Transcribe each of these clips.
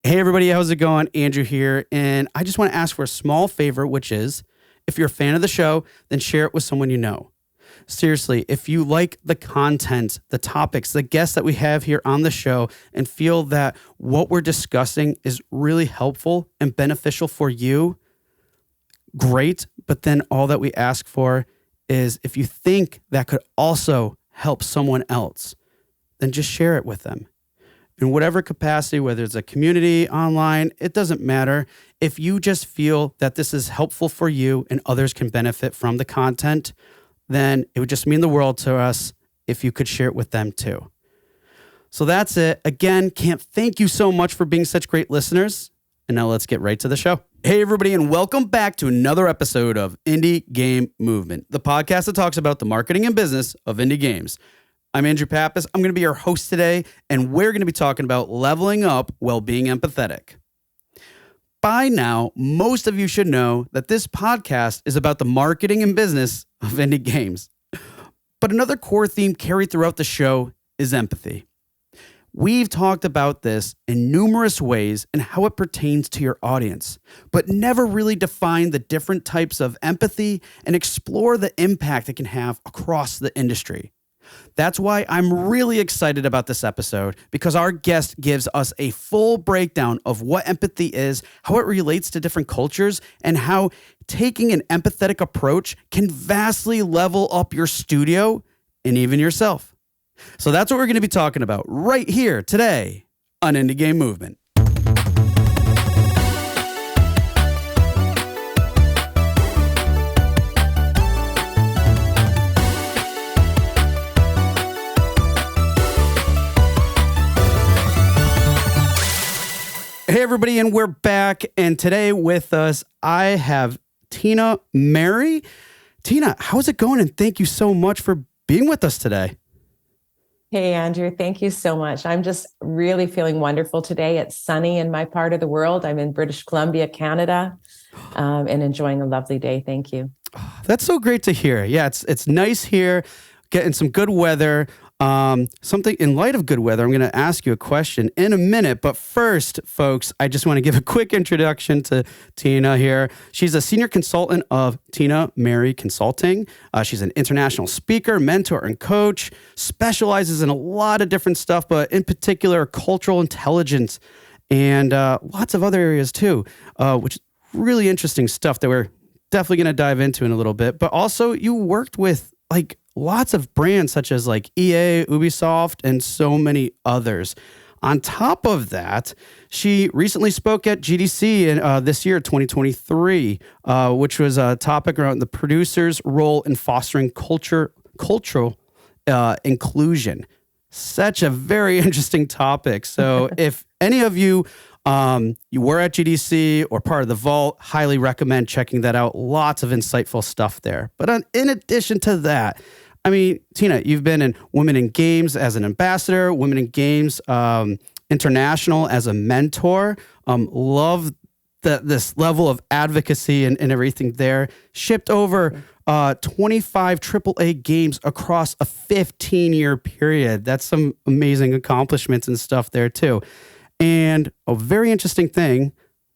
Hey everybody, how's it going? Andrew here, and I just want to ask for a small favor, which is, if you're a fan of the show, then share it with someone you know. Seriously, if you like the content, the topics, the guests that we have here on the show, and feel that what we're discussing is really helpful and beneficial for you, great. But then all that we ask for is if you think that could also help someone else, then just share it with them. In whatever capacity, whether it's a community, online, it doesn't matter. If you just feel that this is helpful for you and others can benefit from the content, then it would just mean the world to us if you could share it with them too. So that's it. Again, can't thank you so much for being such great listeners. And now let's get right to the show. Hey, everybody, and welcome back to another episode of Indie Game Movement, the podcast that talks about the marketing and business of indie games. I'm Andrew Pappas. I'm going to be your host today, and we're going to be talking about leveling up while being empathetic. By now, most of you should know that this podcast is about the marketing and business of indie games. But another core theme carried throughout the show is empathy. We've talked about this in numerous ways and how it pertains to your audience, but never really defined the different types of empathy and explore the impact it can have across the industry. That's why I'm really excited about this episode, because our guest gives us a full breakdown of what empathy is, how it relates to different cultures, and how taking an empathetic approach can vastly level up your studio and even yourself. So that's what we're going to be talking about right here today on Indie Game Movement. Hey, everybody, and we're back. And today with us, I have Tina Mary. Tina, how's it going? And thank you so much for being with us today. Hey, Andrew, thank you so much. I'm just really feeling wonderful today. It's sunny in my part of the world. I'm in British Columbia, Canada, and enjoying a lovely day. Thank you. That's so great to hear. Yeah, it's nice here, getting some good weather. Something in light of good weather, I'm going to ask you a question in a minute. But first, folks, I just want to give a quick introduction to Tina here. She's a senior consultant of Tina Mary Consulting. She's an international speaker, mentor, and coach, specializes in a lot of different stuff, but in particular, cultural intelligence and lots of other areas too, which is really interesting stuff that we're definitely going to dive into in a little bit. But also, you worked with lots of brands such as EA, Ubisoft, and so many others. On top of that, she recently spoke at GDC this year, 2023, which was a topic around the producer's role in fostering cultural inclusion. Such a very interesting topic. So if any of you were at GDC or part of the Vault, highly recommend checking that out. Lots of insightful stuff there. But in addition to that, I mean, Tina, you've been in Women in Games as an ambassador, Women in Games International as a mentor. Love this level of advocacy and everything there. Shipped over 25 AAA games across a 15-year period. That's some amazing accomplishments and stuff there too. And a very interesting thing,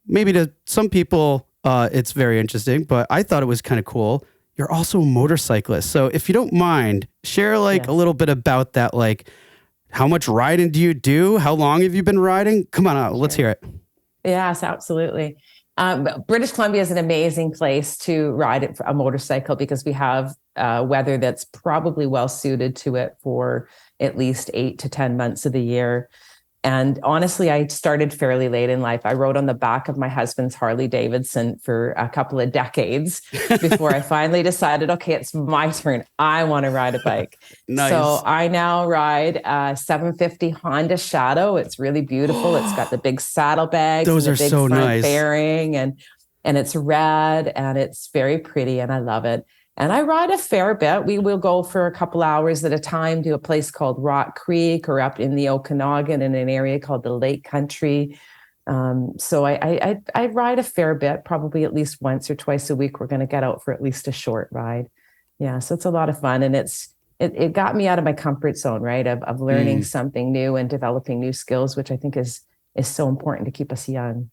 maybe to some people it's very interesting, but I thought it was kind of cool. You're also a motorcyclist. So if you don't mind, share a little bit about that. How much riding do you do? How long have you been riding? Come on out. Let's hear it. Yes, absolutely. British Columbia is an amazing place to ride a motorcycle because we have weather that's probably well suited to it for at least 8 to 10 months of the year. And honestly, I started fairly late in life. I rode on the back of my husband's Harley Davidson for a couple of decades before I finally decided, okay, it's my turn. I want to ride a bike. Nice. So I now ride a 750 Honda Shadow. It's really beautiful. It's got the big saddlebags. Those and are the big so front nice. Fairing, and it's red and it's very pretty and I love it. And I ride a fair bit. We will go for a couple hours at a time to a place called Rock Creek or up in the Okanagan in an area called the Lake Country. So I ride a fair bit, probably at least once or twice a week. We're going to get out for at least a short ride. Yeah, so it's a lot of fun, and it got me out of my comfort zone, right? Of learning something new and developing new skills, which I think is is so important to keep us young.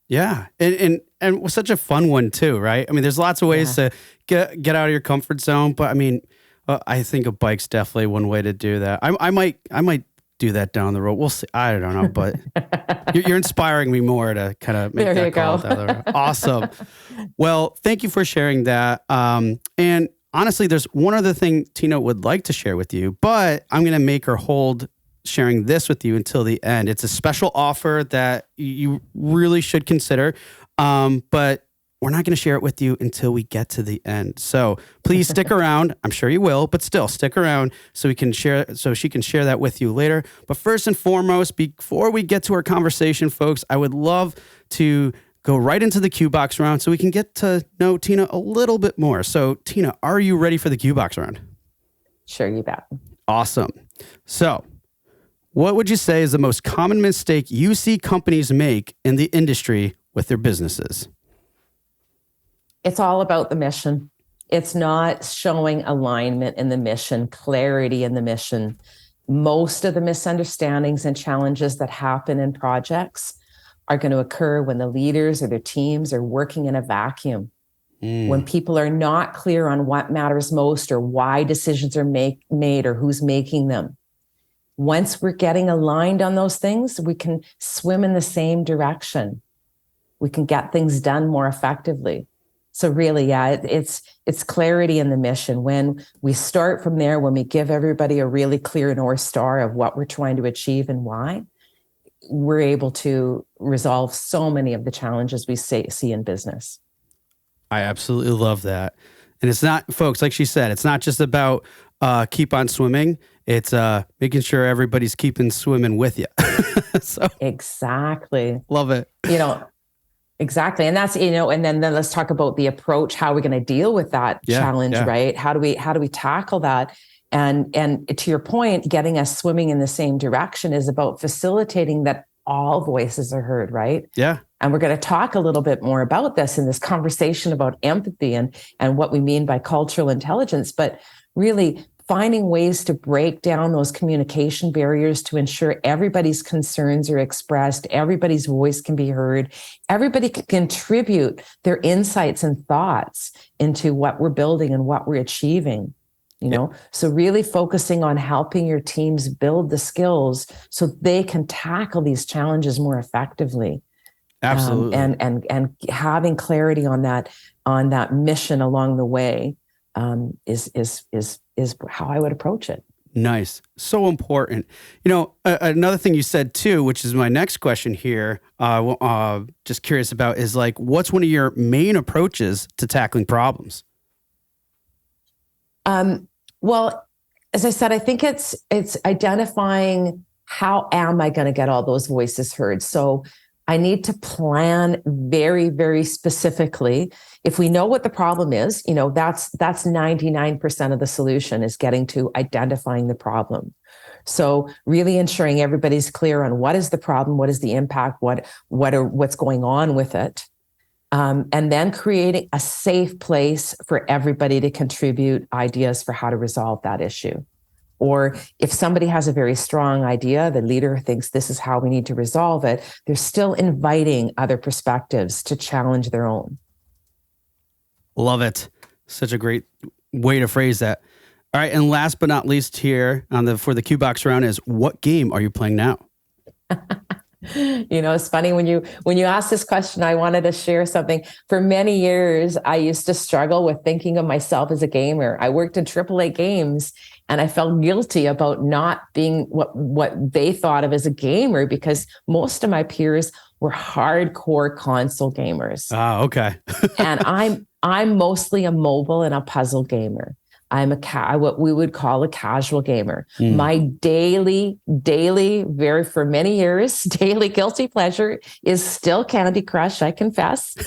Yeah. And was such a fun one too, right? I mean, there's lots of ways to get out of your comfort zone, but I mean, I think a bike's definitely one way to do that. I might do that down the road. We'll see. I don't know, but you're inspiring me more to kind of make there that call down the road. Awesome. Well, thank you for sharing that. And honestly, there's one other thing Tina would like to share with you, but I'm going to make her hold sharing this with you until the end. It's a special offer that you really should consider, but we're not going to share it with you until we get to the end. So please stick around. I'm sure you will, but still stick around so she can share that with you later. But first and foremost, before we get to our conversation, folks, I would love to go right into the Q Box round so we can get to know Tina a little bit more. So Tina, are you ready for the Q Box round? Sure, you bet. Awesome. So what would you say is the most common mistake you see companies make in the industry with their businesses? It's all about the mission. It's not showing alignment in the mission, clarity in the mission. Most of the misunderstandings and challenges that happen in projects are going to occur when the leaders or their teams are working in a vacuum. When people are not clear on what matters most or why decisions are made or who's making them. Once we're getting aligned on those things, we can swim in the same direction. We can get things done more effectively. So really, yeah, it's clarity in the mission. When we start from there, when we give everybody a really clear North Star of what we're trying to achieve and why, we're able to resolve so many of the challenges we see in business. I absolutely love that. And it's not, folks, like she said, it's not just about keep on swimming. It's making sure everybody's keeping swimming with you. So exactly. Love it. Exactly. And that's, and then let's talk about the approach. How are we going to deal with that challenge, right? How do we tackle that? And to your point, getting us swimming in the same direction is about facilitating that all voices are heard, right? Yeah. And we're going to talk a little bit more about this in this conversation about empathy and what we mean by cultural intelligence, but really finding ways to break down those communication barriers to ensure everybody's concerns are expressed, everybody's voice can be heard, everybody can contribute their insights and thoughts into what we're building and what we're achieving. So really focusing on helping your teams build the skills so they can tackle these challenges more effectively. Absolutely. And having clarity on that mission along the way is how I would approach it. Nice. So important. Another thing you said too, which is my next question here, just curious about, is like, what's one of your main approaches to tackling problems? Well, as I said, I think it's identifying how am I going to get all those voices heard. So I need to plan very, very specifically. If we know what the problem is, that's 99% of the solution is getting to identifying the problem. So really ensuring everybody's clear on what is the problem, what is the impact, what's going on with it. And then creating a safe place for everybody to contribute ideas for how to resolve that issue. Or if somebody has a very strong idea, the leader thinks this is how we need to resolve it, they're still inviting other perspectives to challenge their own. Love it. Such a great way to phrase that. All right. And last but not least here for the Q Box round is, what game are you playing now? It's funny when you asked this question, I wanted to share something. For many years, I used to struggle with thinking of myself as a gamer. I worked in AAA games and I felt guilty about not being what they thought of as a gamer, because most of my peers were hardcore console gamers. Ah, okay. And I'm mostly a mobile and a puzzle gamer. I'm what we would call a casual gamer. My daily, for many years, daily guilty pleasure is still Candy Crush, I confess.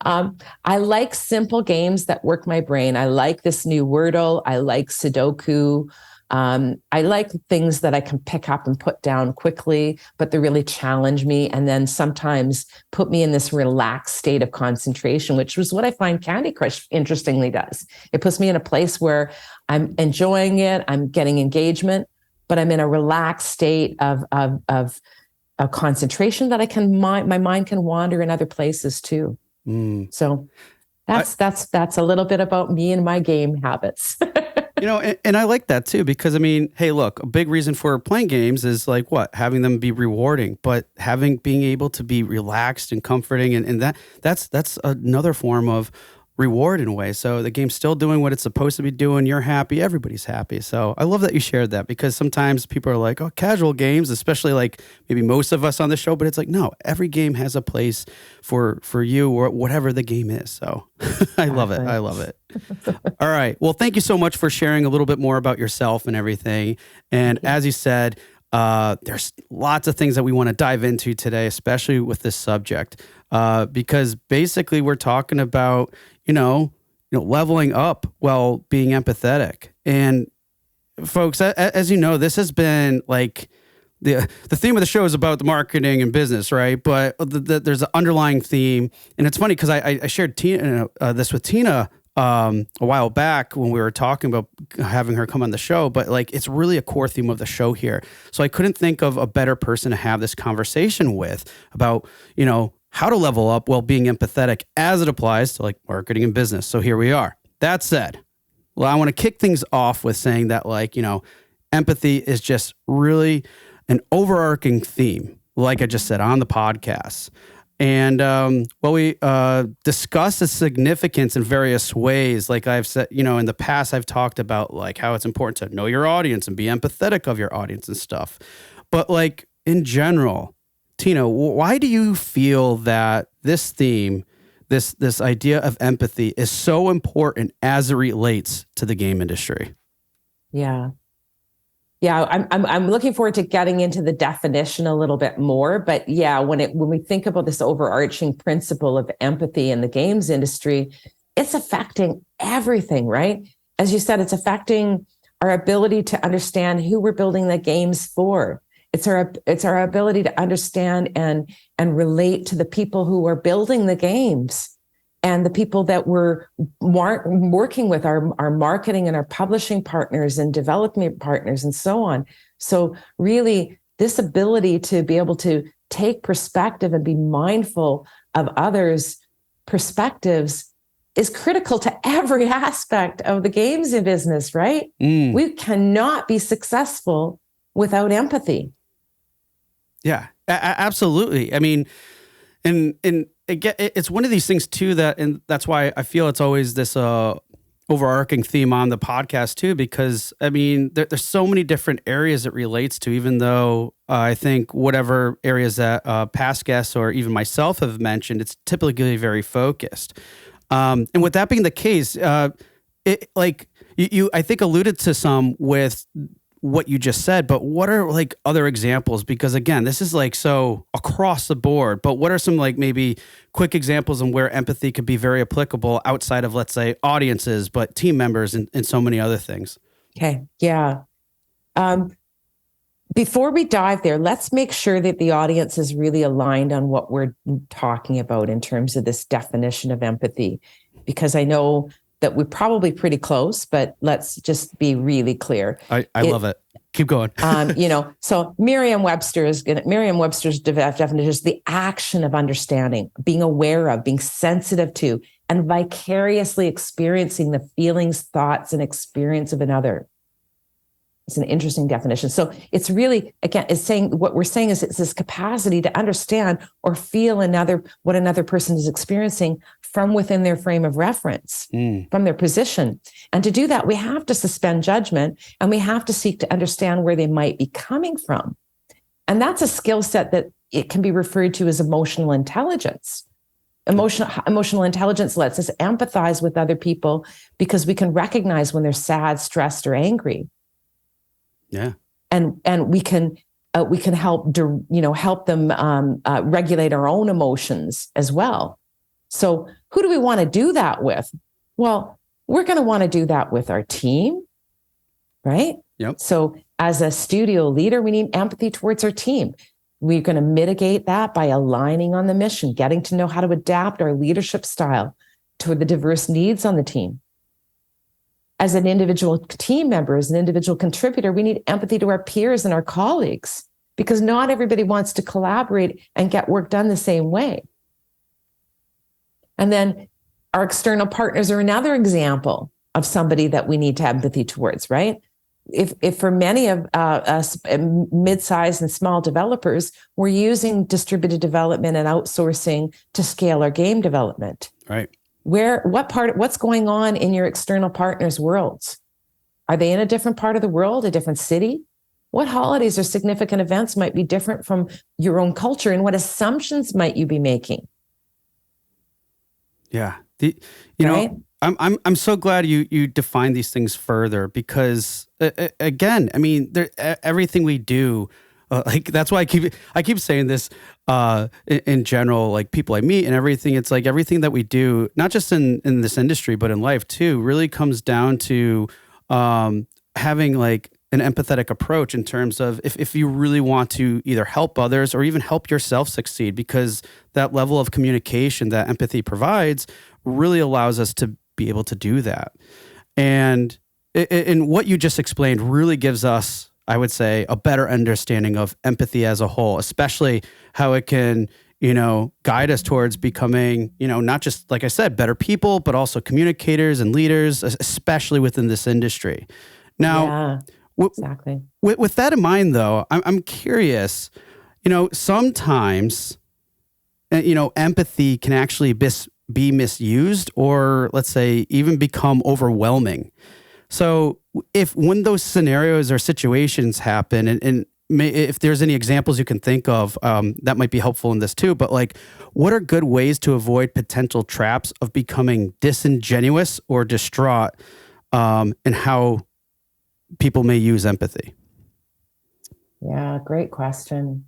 I like simple games that work my brain. I like this new Wordle. I like Sudoku. I like things that I can pick up and put down quickly, but they really challenge me and then sometimes put me in this relaxed state of concentration, which was what I find Candy Crush interestingly does. It puts me in a place where I'm enjoying it, I'm getting engagement, but I'm in a relaxed state of a concentration that my mind can wander in other places too. So that's a little bit about me and my game habits. And I like that too, because I mean, hey, look, a big reason for playing games is like what? Having them be rewarding, but being able to be relaxed and comforting. And that's another form of reward in a way. So the game's still doing what it's supposed to be doing. You're happy. Everybody's happy. So I love that you shared that, because sometimes people are like, oh, casual games, especially like maybe most of us on the show, but it's like, no, every game has a place for you or whatever the game is. So I love it. I love it. All right. Well, thank you so much for sharing a little bit more about yourself and everything. And as you said, there's lots of things that we want to dive into today, especially with this subject, because basically we're talking about, leveling up while being empathetic. And folks, as you know, this has been like the theme of the show is about the marketing and business, right? But there's an underlying theme. And it's funny because I shared this with Tina a while back when we were talking about having her come on the show, but like it's really a core theme of the show here. So I couldn't think of a better person to have this conversation with about, how to level up while being empathetic as it applies to like marketing and business. So here we are. That said, well, I want to kick things off with saying that empathy is just really an overarching theme, like I just said on the podcast. And we discuss its significance in various ways. Like I've said, in the past, I've talked about like how it's important to know your audience and be empathetic of your audience and stuff. But like in general, Tina, why do you feel that this theme, this idea of empathy is so important as it relates to the game industry? Yeah, I'm looking forward to getting into the definition a little bit more. But yeah, when we think about this overarching principle of empathy in the games industry, it's affecting everything, right? As you said, it's affecting our ability to understand who we're building the games for. It's our ability to understand and relate to the people who are building the games and the people that we're working with, our marketing and our publishing partners and development partners and so on. So really, this ability to be able to take perspective and be mindful of others' perspectives is critical to every aspect of the games in business, right? We cannot be successful without empathy. Yeah, absolutely. I mean, and it's one of these things too and that's why I feel it's always this overarching theme on the podcast too, because I mean, there's so many different areas it relates to, even though I think whatever areas that past guests or even myself have mentioned, it's typically very focused. And with that being the case, you I think alluded to some with what you just said, but what are like other examples? Because again, this is like so across the board, but what are some like maybe quick examples on where empathy could be very applicable outside of, let's say, audiences, but team members and so many other things? Okay. Yeah. Before we dive there, let's make sure that the audience is really aligned on what we're talking about in terms of this definition of empathy, because I know that we're probably pretty close, but let's just be really clear. I love it. Keep going. So Merriam-Webster's definition is the action of understanding, being aware of, being sensitive to, and vicariously experiencing the feelings, thoughts, and experience of another. It's an interesting definition. So it's really, again, what we're saying is it's this capacity to understand or feel what another person is experiencing from within their frame of reference, from their position. And to do that, we have to suspend judgment and we have to seek to understand where they might be coming from. And that's a skill set that it can be referred to as emotional intelligence. Emotional intelligence lets us empathize with other people because we can recognize when they're sad, stressed, or angry. Yeah. And we can help them regulate our own emotions as well. So who do we want to do that with? Well, we're going to want to do that with our team, right? Yep. So as a studio leader, we need empathy towards our team. We're going to mitigate that by aligning on the mission, getting to know how to adapt our leadership style to the diverse needs on the team. As an individual team member, as an individual contributor, we need empathy to our peers and our colleagues because not everybody wants to collaborate and get work done the same way. And then our external partners are another example of somebody that we need to have empathy towards, right? If for many of us mid-sized and small developers, we're using distributed development and outsourcing to scale our game development. Right. What's going on in your external partners' worlds? Are they in a different part of the world, a different city? What holidays or significant events might be different from your own culture, and what assumptions might you be making? Yeah. You right? know, I'm so glad you define these things further, because again, I mean, everything we do, like that's why I keep saying this in general, like people I meet and everything. It's like everything that we do, not just in this industry, but in life too, really comes down to having like an empathetic approach in terms of if you really want to either help others or even help yourself succeed, because that level of communication that empathy provides really allows us to be able to do that. And what you just explained really gives us, I would say, a better understanding of empathy as a whole, especially how it can, guide us towards becoming, not just, like I said, better people, but also communicators and leaders, especially within this industry. Now, yeah. Exactly. With that in mind, though, I'm curious, sometimes, empathy can actually be misused, or let's say even become overwhelming. So when those scenarios or situations happen, and if there's any examples you can think of, that might be helpful in this too, but like, what are good ways to avoid potential traps of becoming disingenuous or distraught, and how people may use empathy? Yeah, great question.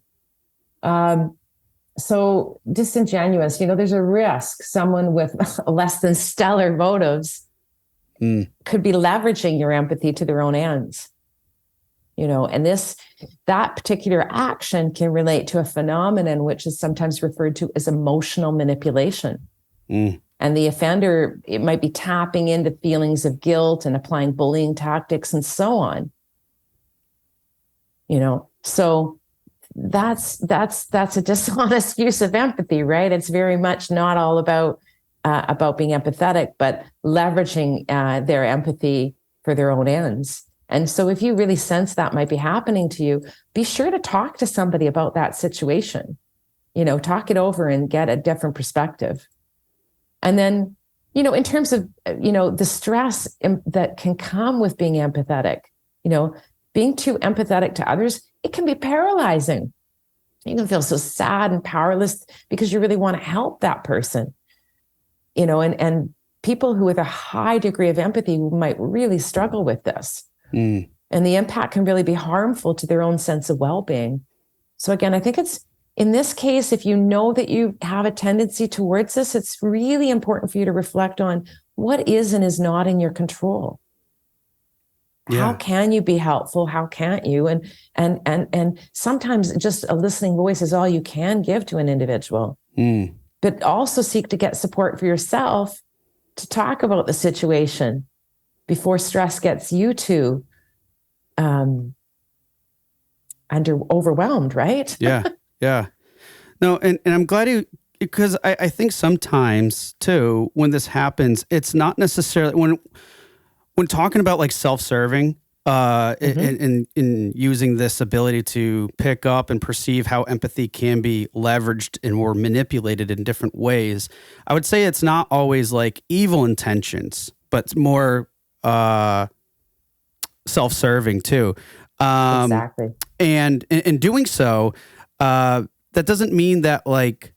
So disingenuous, there's a risk someone with less than stellar motives could be leveraging your empathy to their own ends. And that particular action can relate to a phenomenon which is sometimes referred to as emotional manipulation. And the offender, it might be tapping into feelings of guilt and applying bullying tactics and so on. So that's a dishonest use of empathy, right? It's very much not all about being empathetic, but leveraging their empathy for their own ends. And so if you really sense that might be happening to you, be sure to talk to somebody about that situation. Talk it over and get a different perspective. And then, in terms of, the stress that can come with being empathetic, being too empathetic to others, it can be paralyzing. You can feel so sad and powerless because you really want to help that person, and people who with a high degree of empathy might really struggle with this. And the impact can really be harmful to their own sense of well-being. So again, I think it's, in this case, if you know that you have a tendency towards this, it's really important for you to reflect on what is and is not in your control. Yeah. How can you be helpful? How can't you? And sometimes just a listening voice is all you can give to an individual. But also seek to get support for yourself to talk about the situation before stress gets you too overwhelmed, right? Yeah. Yeah. No, and I'm glad because I think sometimes too, when this happens, it's not necessarily when talking about like self-serving, in using this ability to pick up and perceive how empathy can be leveraged and or manipulated in different ways. I would say it's not always like evil intentions, but it's more self-serving too. Exactly. And in doing so, that doesn't mean that like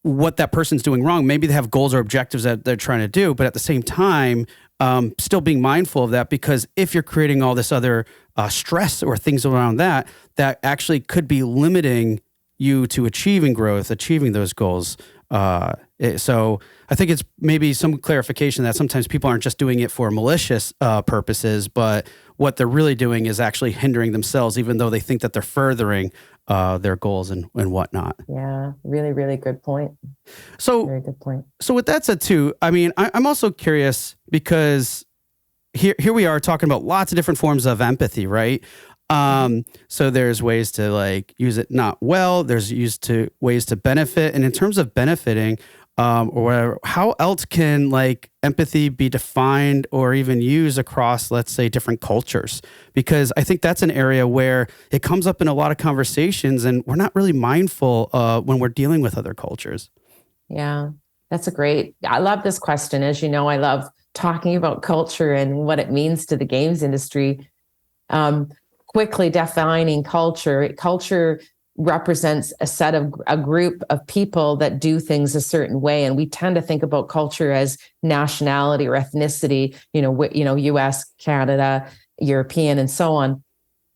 what that person's doing wrong. Maybe they have goals or objectives that they're trying to do, but at the same time, still being mindful of that, because if you're creating all this other stress or things around that actually could be limiting you to achieving growth, achieving those goals. So I think it's maybe some clarification that sometimes people aren't just doing it for malicious purposes, but what they're really doing is actually hindering themselves, even though they think that they're furthering their goals and whatnot. Yeah, really, really good point. So, very good point. So with that said too, I mean, I'm also curious because here we are talking about lots of different forms of empathy, right? So there's ways to like use it not well. There's ways to benefit. And in terms of benefiting, or whatever, how else can like empathy be defined or even used across, let's say, different cultures? Because I think that's an area where it comes up in a lot of conversations and we're not really mindful when we're dealing with other cultures. Yeah, I love this question. As you know, I love talking about culture and what it means to the games industry. Quickly defining culture represents a group of people that do things a certain way. And we tend to think about culture as nationality or ethnicity, US, Canada, European, and so on.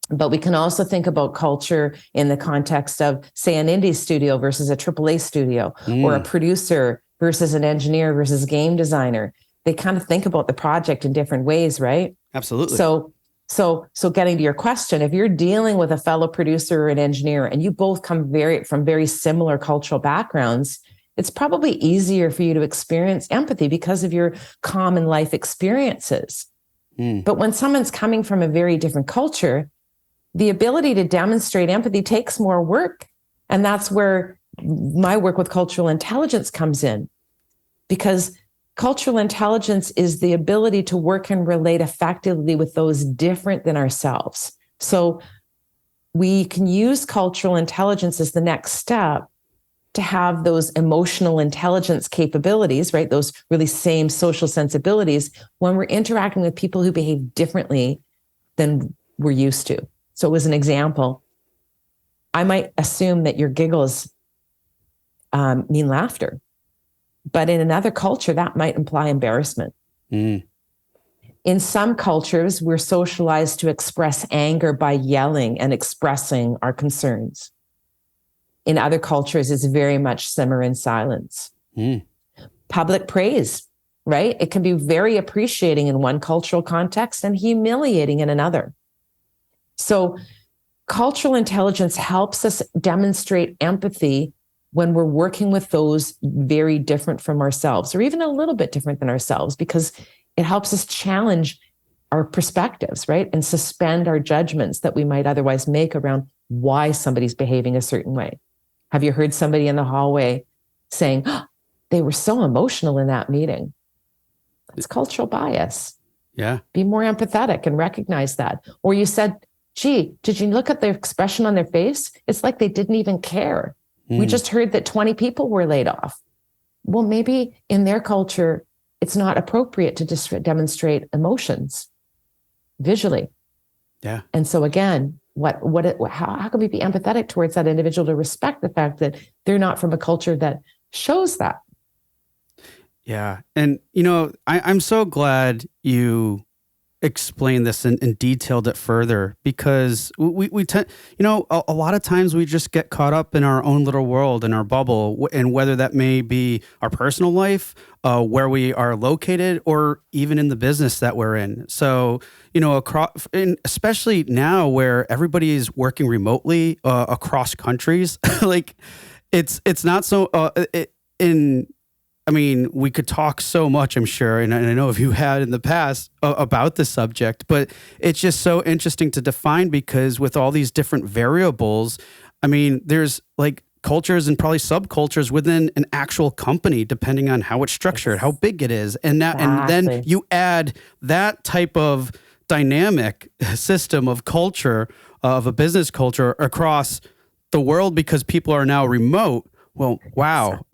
But we can also think about culture in the context of, say, an indie studio versus a AAA studio, or a producer versus an engineer versus a game designer. They kind of think about the project in different ways, right? Absolutely. So getting to your question, if you're dealing with a fellow producer or an engineer and you both come from very similar cultural backgrounds, it's probably easier for you to experience empathy because of your common life experiences. But when someone's coming from a very different culture, the ability to demonstrate empathy takes more work. And that's where my work with cultural intelligence comes in, because cultural intelligence is the ability to work and relate effectively with those different than ourselves. So we can use cultural intelligence as the next step to have those emotional intelligence capabilities, right? Those really same social sensibilities when we're interacting with people who behave differently than we're used to. So as an example, I might assume that your giggles mean laughter. But in another culture, that might imply embarrassment. In some cultures, we're socialized to express anger by yelling and expressing our concerns. In other cultures, it's very much simmer in silence. Public praise, right? It can be very appreciating in one cultural context and humiliating in another. So cultural intelligence helps us demonstrate empathy when we're working with those very different from ourselves, or even a little bit different than ourselves, because it helps us challenge our perspectives, right? And suspend our judgments that we might otherwise make around why somebody's behaving a certain way. Have you heard somebody in the hallway saying, oh, they were so emotional in that meeting? That's cultural bias. Yeah. Be more empathetic and recognize that. Or you said, gee, did you look at the expression on their face? It's like they didn't even care. We just heard that 20 people were laid off. Well, maybe in their culture, it's not appropriate to demonstrate emotions visually. Yeah. And so again, how can we be empathetic towards that individual to respect the fact that they're not from a culture that shows that? Yeah. And, I'm so glad you explain this and detailed it further, because we tend, a lot of times we just get caught up in our own little world, in our bubble, and whether that may be our personal life, where we are located, or even in the business that we're in. So, across, and especially now where everybody is working remotely across countries, like it's not so we could talk so much, I'm sure, and I know if you had in the past about this subject, but it's just so interesting to define, because with all these different variables, there's like cultures and probably subcultures within an actual company, depending on how it's structured, how big it is. And then you add that type of dynamic system of culture, of a business culture across the world, because people are now remote. Well, wow.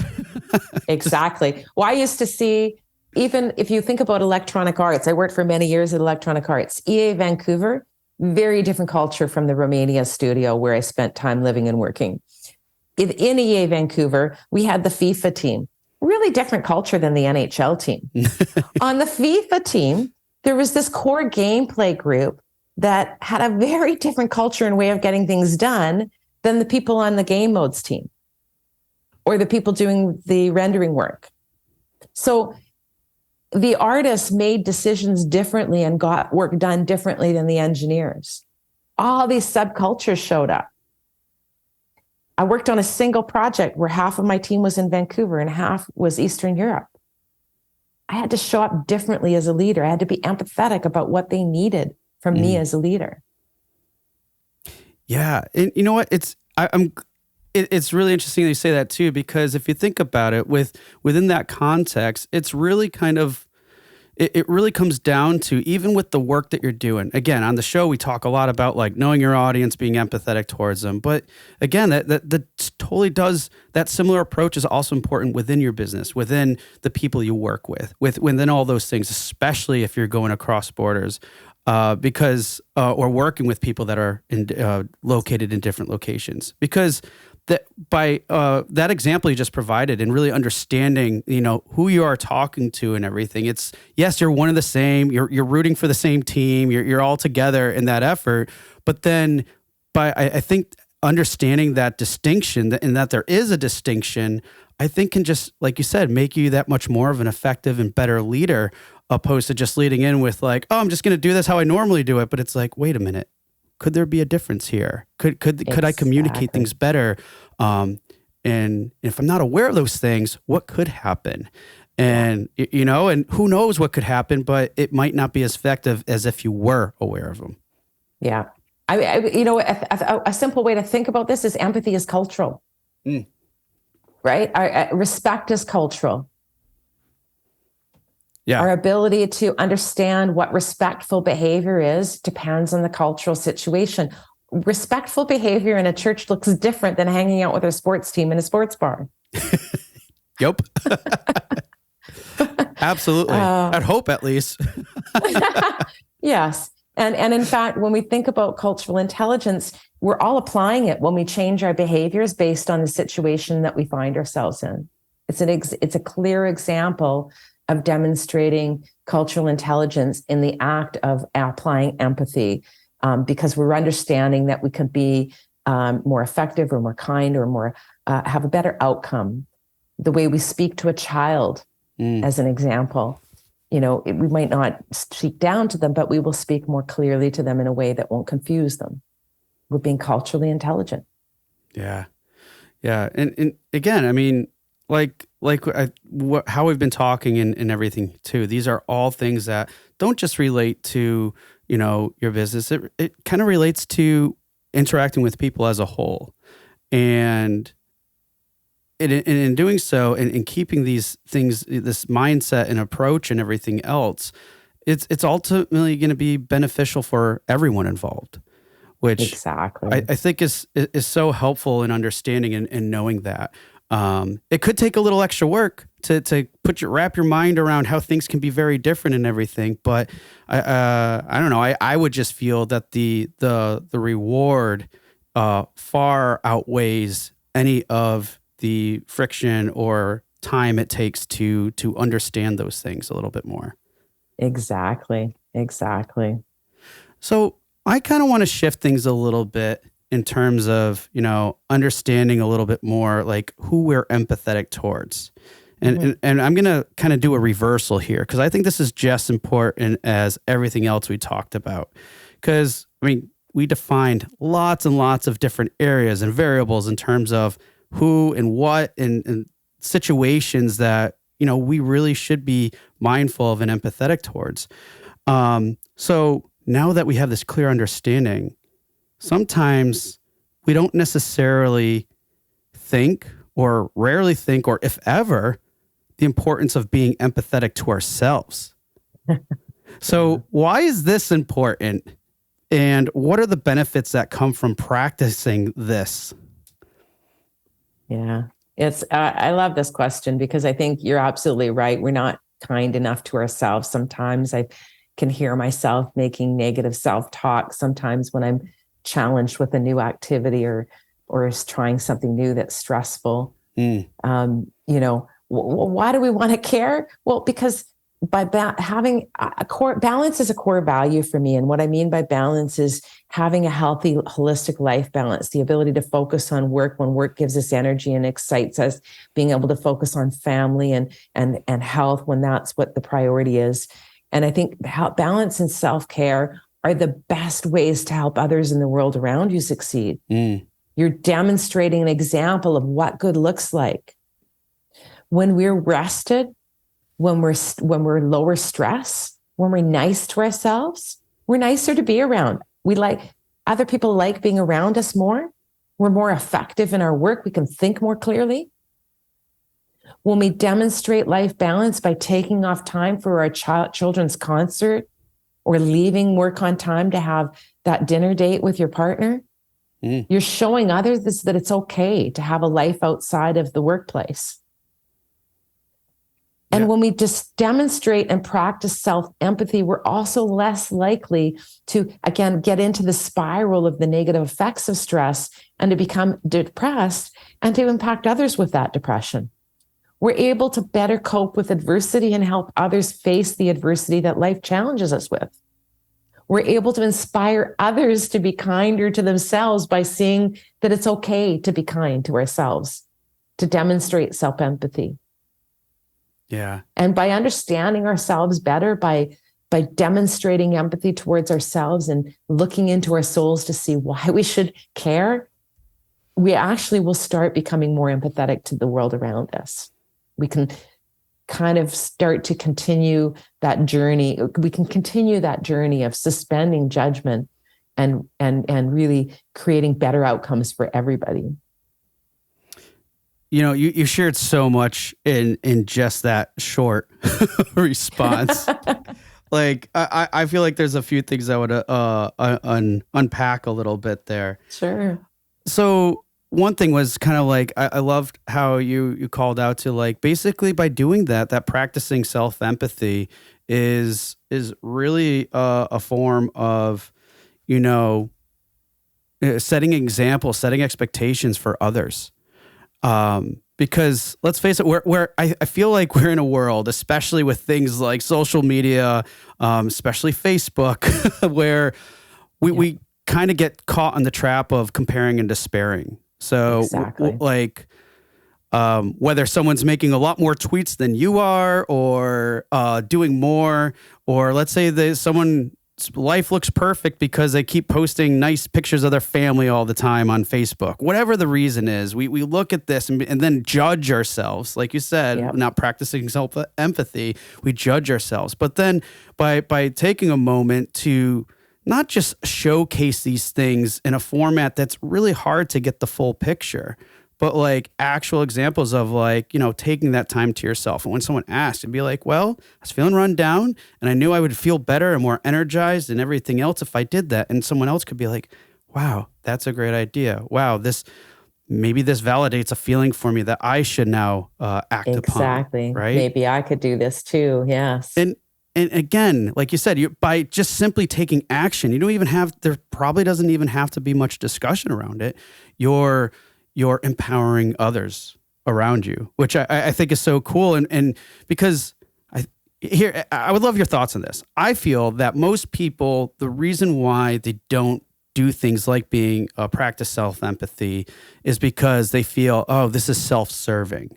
Exactly. Well, I used to see, even if you think about electronic arts, I worked for many years at electronic arts. EA Vancouver, very different culture from the Romania studio where I spent time living and working. In EA Vancouver, we had the FIFA team, really different culture than the NHL team. On the FIFA team, there was this core gameplay group that had a very different culture and way of getting things done than the people on the game modes team, or the people doing the rendering work. So the artists made decisions differently and got work done differently than the engineers. All these subcultures showed up. I worked on a single project where half of my team was in Vancouver and half was Eastern Europe. I had to show up differently as a leader. I had to be empathetic about what they needed from me as a leader. Yeah. And you know what? It's really interesting that you say that too, because if you think about it within that context, it's really kind of, it really comes down to, even with the work that you're doing. Again, on the show, we talk a lot about like knowing your audience, being empathetic towards them. But again, that totally does, that similar approach is also important within your business, within the people you work within all those things, especially if you're going across borders, because or working with people that are located in different locations. Because that by that example you just provided, and really understanding, who you are talking to and everything, it's, yes, you're one of the same, you're rooting for the same team, you're all together in that effort. But then I think understanding that distinction, and that there is a distinction, I think can just, like you said, make you that much more of an effective and better leader, opposed to just leading in with like, oh, I'm just going to do this how I normally do it. But it's like, wait a minute. Could there be a difference here? Could I communicate things better? And if I'm not aware of those things, what could happen? And, and who knows what could happen, but it might not be as effective as if you were aware of them. Yeah. A simple way to think about this is empathy is cultural, right? Respect is cultural. Yeah. Our ability to understand what respectful behavior is depends on the cultural situation. Respectful behavior in a church looks different than hanging out with a sports team in a sports bar. Yep. Absolutely. I'd hope, at least. Yes. And in fact, when we think about cultural intelligence, we're all applying it when we change our behaviors based on the situation that we find ourselves in. It's a clear example of demonstrating cultural intelligence in the act of applying empathy, because we're understanding that we could be more effective or more kind or more have a better outcome. The way we speak to a child, as an example, we might not speak down to them, but we will speak more clearly to them in a way that won't confuse them. We're being culturally intelligent. Yeah. Yeah. And again, I mean, how we've been talking and everything too, these are all things that don't just relate to, your business. It kind of relates to interacting with people as a whole. And in doing so, and keeping these things, this mindset and approach and everything else, it's ultimately going to be beneficial for everyone involved, which exactly I think is so helpful in understanding and knowing that. It could take a little extra work to wrap your mind around how things can be very different and everything. But I don't know. I would just feel that the reward far outweighs any of the friction or time it takes to understand those things a little bit more. Exactly. So I kind of want to shift things a little bit in terms of, understanding a little bit more like who we're empathetic towards. And I'm going to kind of do a reversal here, because I think this is just important as everything else we talked about. Because, we defined lots and lots of different areas and variables in terms of who and what and situations that, we really should be mindful of and empathetic towards. So now that we have this clear understanding, sometimes we don't necessarily think, or rarely think, or if ever, the importance of being empathetic to ourselves. So why is this important? And what are the benefits that come from practicing this? Yeah, I love this question, because I think you're absolutely right. We're not kind enough to ourselves. Sometimes I can hear myself making negative self-talk sometimes when I'm challenged with a new activity or is trying something new that's stressful. Why do we want to care? Well, because by having a core balance is a core value for me. And what I mean by balance is having a healthy, holistic life balance, the ability to focus on work when work gives us energy and excites us, being able to focus on family and health when that's what the priority is. And I think balance and self-care are the best ways to help others in the world around you succeed. You're demonstrating an example of what good looks like. When we're rested, when we're lower stress, when we're nice to ourselves, we're nicer to be around. other people like being around us more. We're more effective in our work. We can think more clearly. When we demonstrate life balance by taking off time for our children's concert or leaving work on time to have that dinner date with your partner, you're showing others that it's okay to have a life outside of the workplace. And when we just demonstrate and practice self-empathy, we're also less likely to, again, get into the spiral of the negative effects of stress and to become depressed and to impact others with that depression. We're able to better cope with adversity and help others face the adversity that life challenges us with. We're able to inspire others to be kinder to themselves by seeing that it's okay to be kind to ourselves, to demonstrate self-empathy. Yeah. And by understanding ourselves better, by demonstrating empathy towards ourselves and looking into our souls to see why we should care, we actually will start becoming more empathetic to the world around us. We can kind of start to continue that journey. We can continue that journey of suspending judgment and really creating better outcomes for everybody. You know, you shared so much in just that short response. Like, I feel like there's a few things I would unpack a little bit there. Sure. So one thing was kind of like, I loved how you called out to, like, basically by doing that practicing self-empathy is really a form of, you know, setting examples, setting expectations for others. Because let's face it, I feel like we're in a world, especially with things like social media, especially Facebook, where we kind of get caught in the trap of comparing and despairing. So exactly. Whether someone's making a lot more tweets than you are, or doing more, or let's say that someone's life looks perfect because they keep posting nice pictures of their family all the time on Facebook. Whatever the reason is, we look at this and then judge ourselves. Like you said, not practicing self-empathy, we judge ourselves. But then by taking a moment to not just showcase these things in a format that's really hard to get the full picture, but like actual examples of, like, you know, taking that time to yourself. And when someone asks, and be like, well, I was feeling run down and I knew I would feel better and more energized and everything else if I did that. And someone else could be like, wow, that's a great idea. Wow, maybe this validates a feeling for me that I should now act upon. Exactly. Right? Maybe I could do this too. Yes. And again, like you said, by just simply taking action, there probably doesn't even have to be much discussion around it. You're empowering others around you, which I think is so cool. And because I would love your thoughts on this. I feel that most people, the reason why they don't do things like practice self-empathy is because they feel, oh, this is self-serving.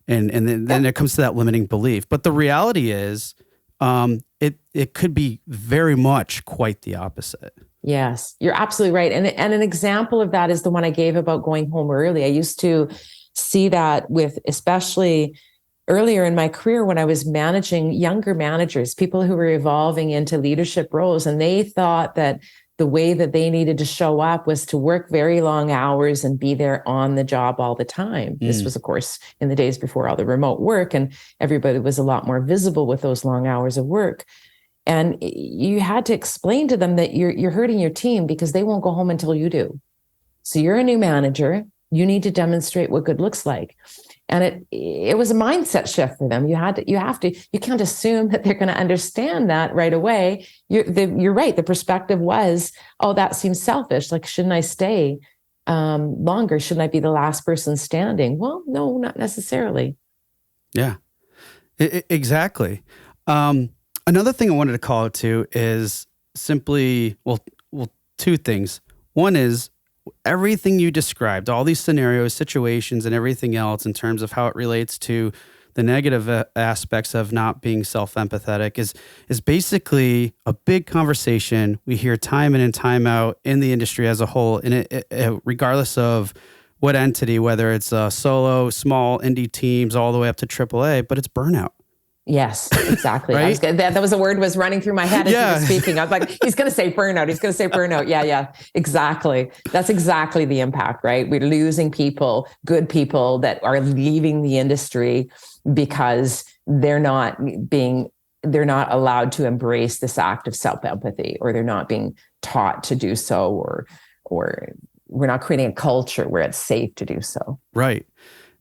And then it comes to that limiting belief. But the reality is, it could be very much quite the opposite. Yes, you're absolutely right. And an example of that is the one I gave about going home early. I used to see that with, especially earlier in my career when I was managing younger managers, people who were evolving into leadership roles. And they thought that the way that they needed to show up was to work very long hours and be there on the job all the time. This was, of course, in the days before all the remote work, and everybody was a lot more visible with those long hours of work. And you had to explain to them that you're hurting your team because they won't go home until you do. So you're a new manager. You need to demonstrate what good looks like. And it was a mindset shift for them. You can't assume that they're going to understand that right away. You're right. The perspective was, oh, that seems selfish. Like, shouldn't I stay longer? Shouldn't I be the last person standing? Well, no, not necessarily. Yeah, exactly. Another thing I wanted to call it to is simply, well, two things. One is everything you described, all these scenarios, situations, and everything else in terms of how it relates to the negative aspects of not being self-empathetic is basically a big conversation we hear time in and time out in the industry as a whole, and regardless of what entity, whether it's solo, small, indie teams, all the way up to AAA, but it's burnout. Yes, exactly. Right? That was a word was running through my head as you were speaking. I was like, he's going to say burnout. He's going to say burnout. Yeah, exactly. That's exactly the impact, right? We're losing people, good people that are leaving the industry because they're not allowed to embrace this act of self-empathy, or they're not being taught to do so, or we're not creating a culture where it's safe to do so. Right.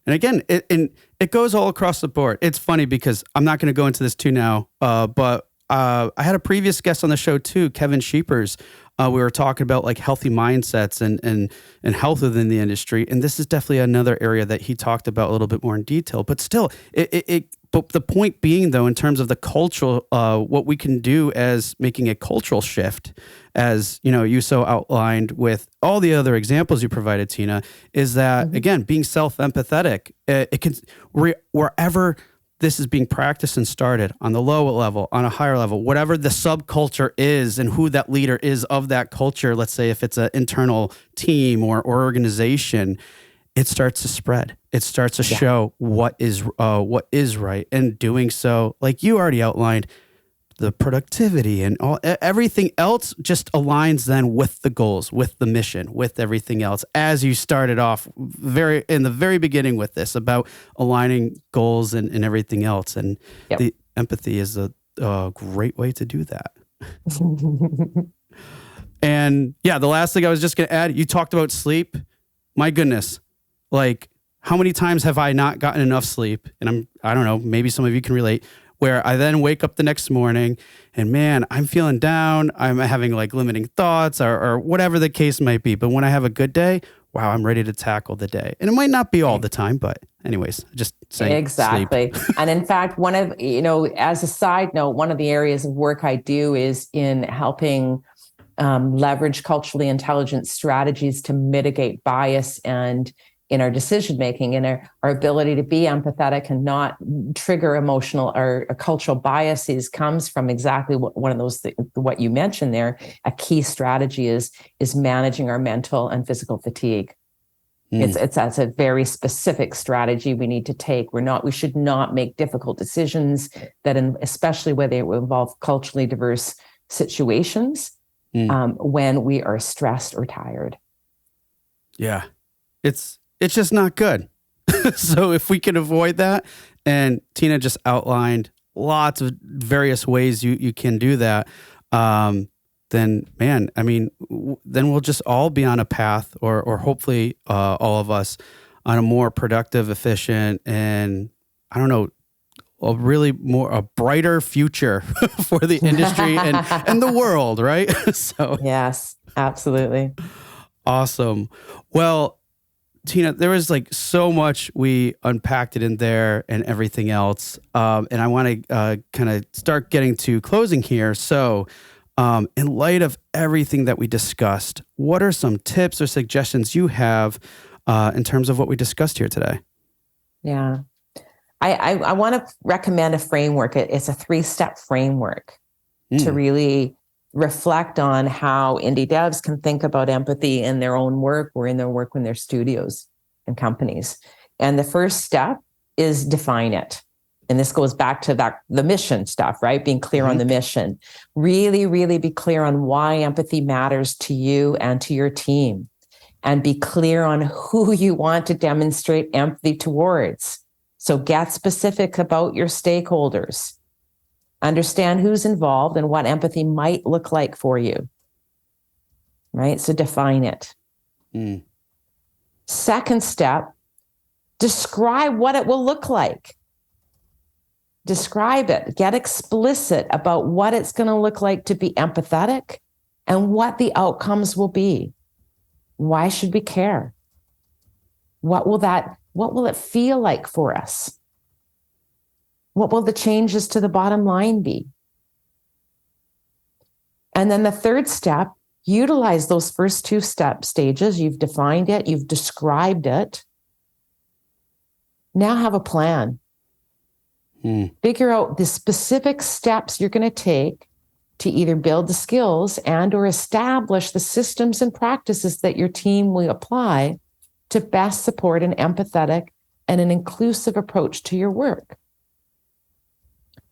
And again, it goes all across the board. It's funny because I'm not going to go into this too now, but I had a previous guest on the show too, Kevin Sheepers. We were talking about like healthy mindsets and health within the industry, and this is definitely another area that he talked about a little bit more in detail. But still, but the point being, though, in terms of the cultural, what we can do as making a cultural shift, as you so outlined with all the other examples you provided, Tina, is that again, being self-empathetic, it can wherever this is being practiced and started, on the lower level, on a higher level, whatever the subculture is and who that leader is of that culture. Let's say if it's an internal team or organization, it starts to spread. It starts to show what is right. And doing so, like you already outlined, the productivity and everything else just aligns then with the goals, with the mission, with everything else. As you started off in the very beginning with this about aligning goals and everything else. And the empathy is a great way to do that. And the last thing I was just going to add, you talked about sleep. My goodness. Like, how many times have I not gotten enough sleep? And I don't know, maybe some of you can relate, where I then wake up the next morning and man, I'm feeling down. I'm having like limiting thoughts or whatever the case might be. But when I have a good day, wow, I'm ready to tackle the day. And it might not be all the time, but anyways, just saying. Exactly. And in fact, as a side note, one of the areas of work I do is in helping leverage culturally intelligent strategies to mitigate bias and in our decision making, and our ability to be empathetic and not trigger emotional or cultural biases comes from exactly one of those what you mentioned there. A key strategy is managing our mental and physical fatigue. That's a very specific strategy we need to take. We should not make difficult decisions especially where they involve culturally diverse situations when we are stressed or tired. Yeah, it's just not good. So if we can avoid that, and Tina just outlined lots of various ways you can do that, then man, I mean, then we'll just all be on a path, or hopefully all of us on a more productive, efficient, and I don't know, a brighter future for the industry and the world, right? So yes, absolutely. Awesome. Well, Tina, there was like so much we unpacked it in there and everything else. And I want to kind of start getting to closing here. So in light of everything that we discussed, what are some tips or suggestions you have in terms of what we discussed here today? Yeah. I want to recommend a framework. It's a 3-step framework to really reflect on how indie devs can think about empathy in their own work or in their work in their studios and companies. And the first step is define it. And this goes back to the mission stuff, right? Being clear on the mission. Really, really be clear on why empathy matters to you and to your team. And be clear on who you want to demonstrate empathy towards. So get specific about your stakeholders. Understand who's involved and what empathy might look like for you. Right? So define it. Second step, describe what it will look like. Describe it. Get explicit about what it's going to look like to be empathetic and what the outcomes will be. Why should we care? What will it feel like for us? What will the changes to the bottom line be? And then the third step, utilize those first 2 stages. You've defined it, you've described it. Now have a plan. Figure out the specific steps you're going to take to either build the skills and or establish the systems and practices that your team will apply to best support an empathetic and an inclusive approach to your work.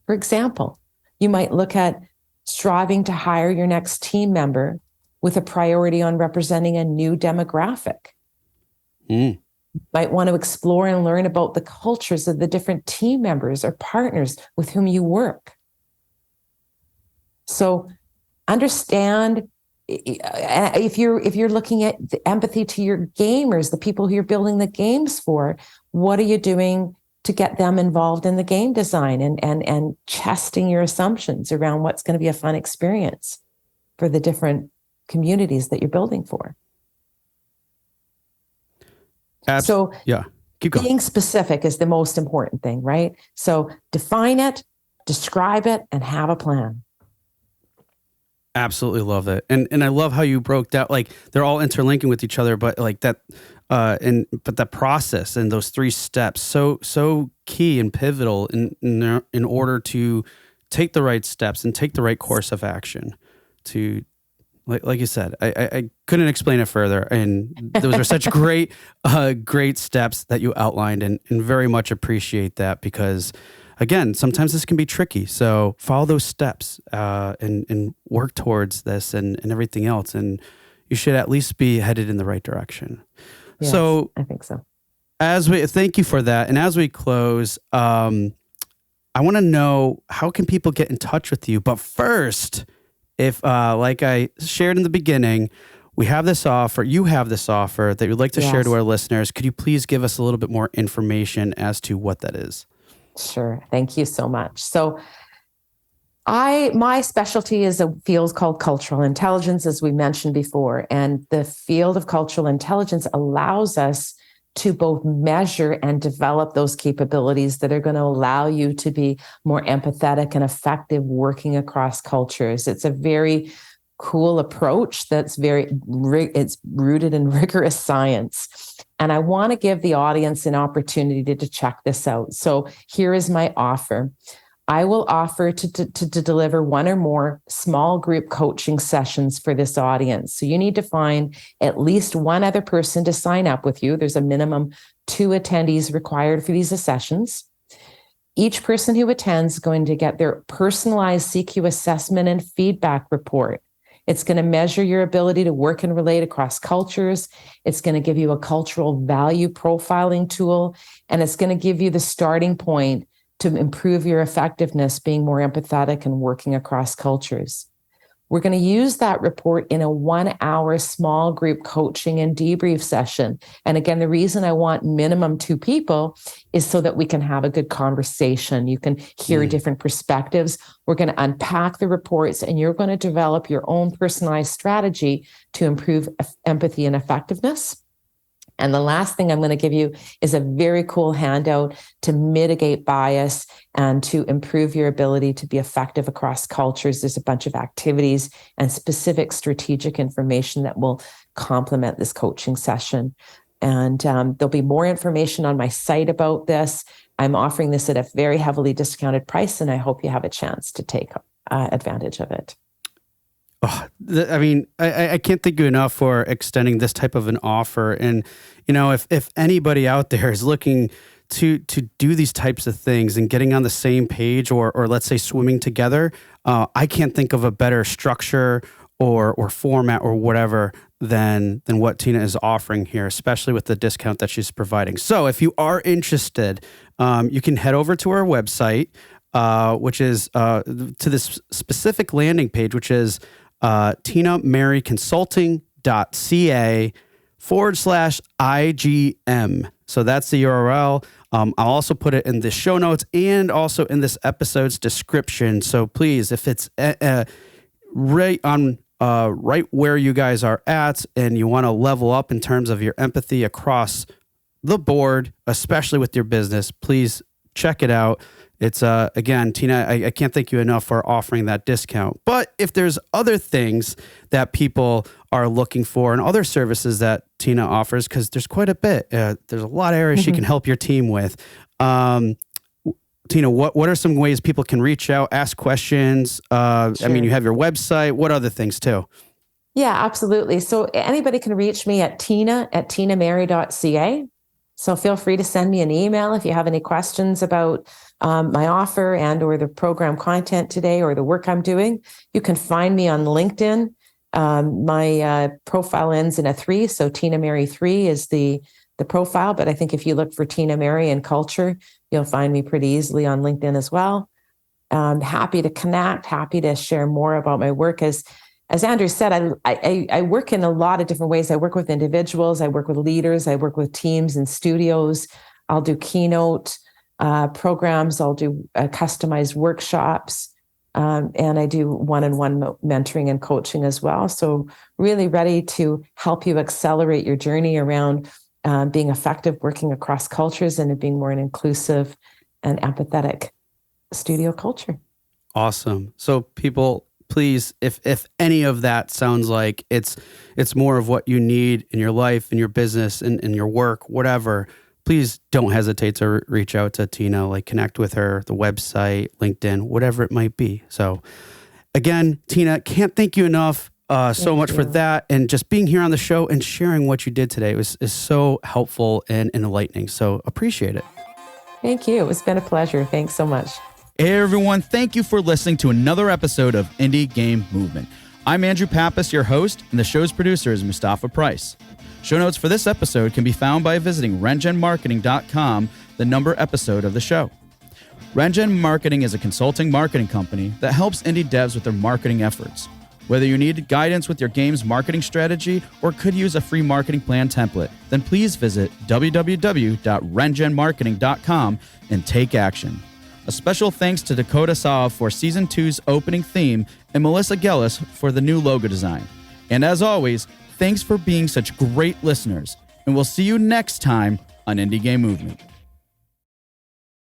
For example, you might look at striving to hire your next team member with a priority on representing a new demographic. Mm. Might want to explore and learn about the cultures of the different team members or partners with whom you work. So understand, if you're looking at the empathy to your gamers, the people who you're building the games for, what are you doing to get them involved in the game design and testing your assumptions around what's going to be a fun experience for the different communities that you're building for? So yeah, keep going. Being specific is the most important thing, right? So define it, describe it, and have a plan. Absolutely love it. And I love how you broke down, like they're all interlinking with each other, but like that, but the process and those 3 steps, so key and pivotal in order to take the right steps and take the right course of action to, like you said, I couldn't explain it further. And those are such great steps that you outlined, and very much appreciate that, because again, sometimes this can be tricky. So follow those steps and work towards this and everything else. And you should at least be headed in the right direction. Yes, so I think so. Thank you for that. And as we close, I want to know, how can people get in touch with you? But first, if like I shared in the beginning, you have this offer that you'd like to share to our listeners. Could you please give us a little bit more information as to what that is? Sure. Thank you so much. So my specialty is a field called cultural intelligence, as we mentioned before. And the field of cultural intelligence allows us to both measure and develop those capabilities that are going to allow you to be more empathetic and effective working across cultures. It's a very cool approach that's it's rooted in rigorous science. And I want to give the audience an opportunity to check this out. So here is my offer. I will offer to deliver 1 or more small group coaching sessions for this audience. So you need to find at least 1 other person to sign up with you. There's a minimum 2 attendees required for these sessions. Each person who attends is going to get their personalized CQ assessment and feedback report. It's going to measure your ability to work and relate across cultures. It's going to give you a cultural value profiling tool, and it's going to give you the starting point to improve your effectiveness, being more empathetic and working across cultures. We're going to use that report in a 1-hour small group coaching and debrief session. And again, the reason I want minimum 2 people is so that we can have a good conversation. You can hear different perspectives. We're going to unpack the reports, and you're going to develop your own personalized strategy to improve empathy and effectiveness. And the last thing I'm going to give you is a very cool handout to mitigate bias and to improve your ability to be effective across cultures. There's a bunch of activities and specific strategic information that will complement this coaching session. And there'll be more information on my site about this. I'm offering this at a very heavily discounted price, and I hope you have a chance to take advantage of it. Oh, I mean, I can't thank you enough for extending this type of an offer. And, you know, if anybody out there is looking to do these types of things and getting on the same page, or let's say swimming together, I can't think of a better structure or format or whatever than what Tina is offering here, especially with the discount that she's providing. So if you are interested, you can head over to our website, which is to this specific landing page, which is tinamaryconsulting.ca/IGM. So that's the URL. I'll also put it in the show notes and also in this episode's description. So please, if it's right where you guys are at and you want to level up in terms of your empathy across the board, especially with your business, please check it out. It's, again, Tina, I can't thank you enough for offering that discount. But if there's other things that people are looking for and other services that Tina offers, because there's quite a bit, there's a lot of areas she can help your team with. Tina, what are some ways people can reach out, ask questions? Sure. I mean, you have your website. What other things too? Yeah, absolutely. So anybody can reach me at tinamary.ca. So feel free to send me an email if you have any questions about my offer and or the program content today or the work I'm doing. You can find me on LinkedIn. My profile ends in a 3, so Tina Mary 3 is the profile. But I think if you look for Tina Mary and culture, you'll find me pretty easily on LinkedIn as well. Happy to connect, happy to share more about my work. As Andrew said, I work in a lot of different ways. I work with individuals, I work with leaders, I work with teams and studios. I'll do keynote programs, I'll do customized workshops, and I do one-on-one mentoring and coaching as well. So really ready to help you accelerate your journey around being effective, working across cultures, and being more an inclusive and empathetic studio culture. Awesome. So people, please, if any of that sounds like it's more of what you need in your life, in your business, in your work, whatever, please don't hesitate to reach out to Tina, like connect with her, the website, LinkedIn, whatever it might be. So again, Tina, can't thank you enough so much for that, and just being here on the show and sharing what you did today is so helpful and enlightening. So appreciate it. Thank you. It's been a pleasure. Thanks so much. Hey everyone, thank you for listening to another episode of Indie Game Movement. I'm Andrew Pappas, your host, and the show's producer is Mustafa Price. Show notes for this episode can be found by visiting rengenmarketing.com, the number episode of the show. Rengen Marketing is a consulting marketing company that helps indie devs with their marketing efforts. Whether you need guidance with your game's marketing strategy or could use a free marketing plan template, then please visit www.rengenmarketing.com and take action. A special thanks to Dakota Saw for Season 2's opening theme and Melissa Gellis for the new logo design. And as always, thanks for being such great listeners, and we'll see you next time on Indie Game Movement.